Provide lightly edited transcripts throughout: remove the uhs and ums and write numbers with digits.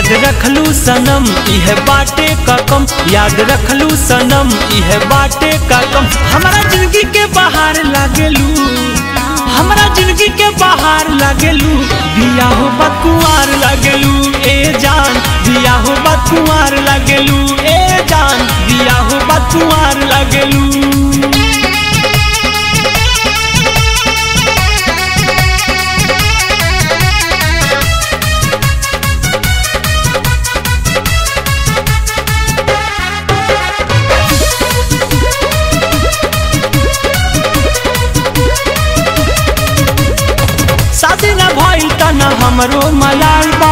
याद रखलू सनम इह बाटे का कम, याद रखलू सनम इह बाटे का कम। हमारा जिंदगी के बाहर लागेलू, हमारा जिंदगी के बाहर लागेलू। बिया हो बकुआर लागेलू ए जान, बिया हो बकुआर लागेलू ए जान, बिया हो बकुआर लागेलू। शादी न भइल त न हमरो मलाल बा,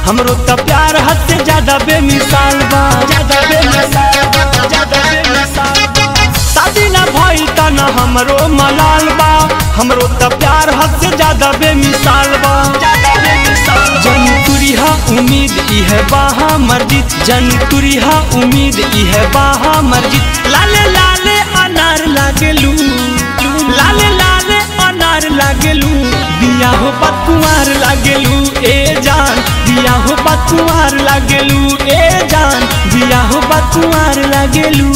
हमरो त प्यार हद से ज्यादा बेमिसाल बा, ज्यादा बेमिसाल बा, ज्यादा बेमिसाल बा। शादी न भइल त न हमरो मलाल बा, हमरो त प्यार हद से ज्यादा बेमिसाल बा, ज्यादा बेमिसाल। जन तुरिहा उम्मीद इह बाहा मर्जित, जन तुरिहा उम्मीद इह बाहा मर्जित। लाले लाले अनार लागेलू, लाले लाले अनार लागेलू। बिया हो बकुआर लागेलू ए जान, बिया हो बकुआर लागेलू ए जान, बिया हो बकुआर लागेलू।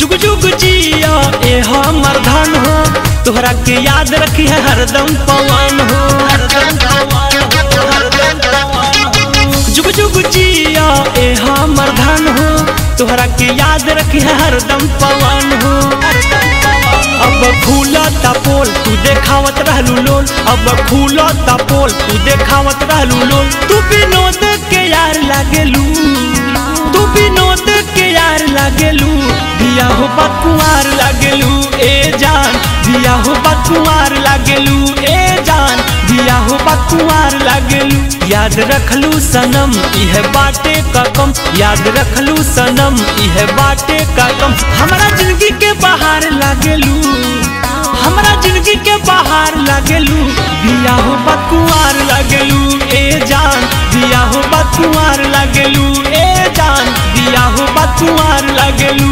जुग जुग जिया ए हमर धन हो, तोहरा के याद रखी है हरदम पवन हो, हरदम पवन हो, हरदम पवन हो। जुग जुग जिया ए हमर धन हो, तोहरा के याद रखी है हरदम पवन हो। अब खुला पोल तू देखावत रहलू लोल, अब खुला पोल तू देखावत रहलू लोल। तू विनोद के यार लागेलू, तू विनोद के यार लागेलू। बिया हो बकुआर लागेलू ए जान, बिया हो बकुआर लागेलू ए जान, बिया हो बकुआर लागेलू। याद रखलू सनम इह बाटे का कम, याद रखलू सनम इह बाटे का कम। हमारा जिंदगी के बाहर लागेलू, हमारा जिंदगी के बाहर लागेलू। बिया हो बकुआर लागेलू ए जान, बिया हो बकुआर लागेलू ए जान, बिया हो बकुआर लागेलू।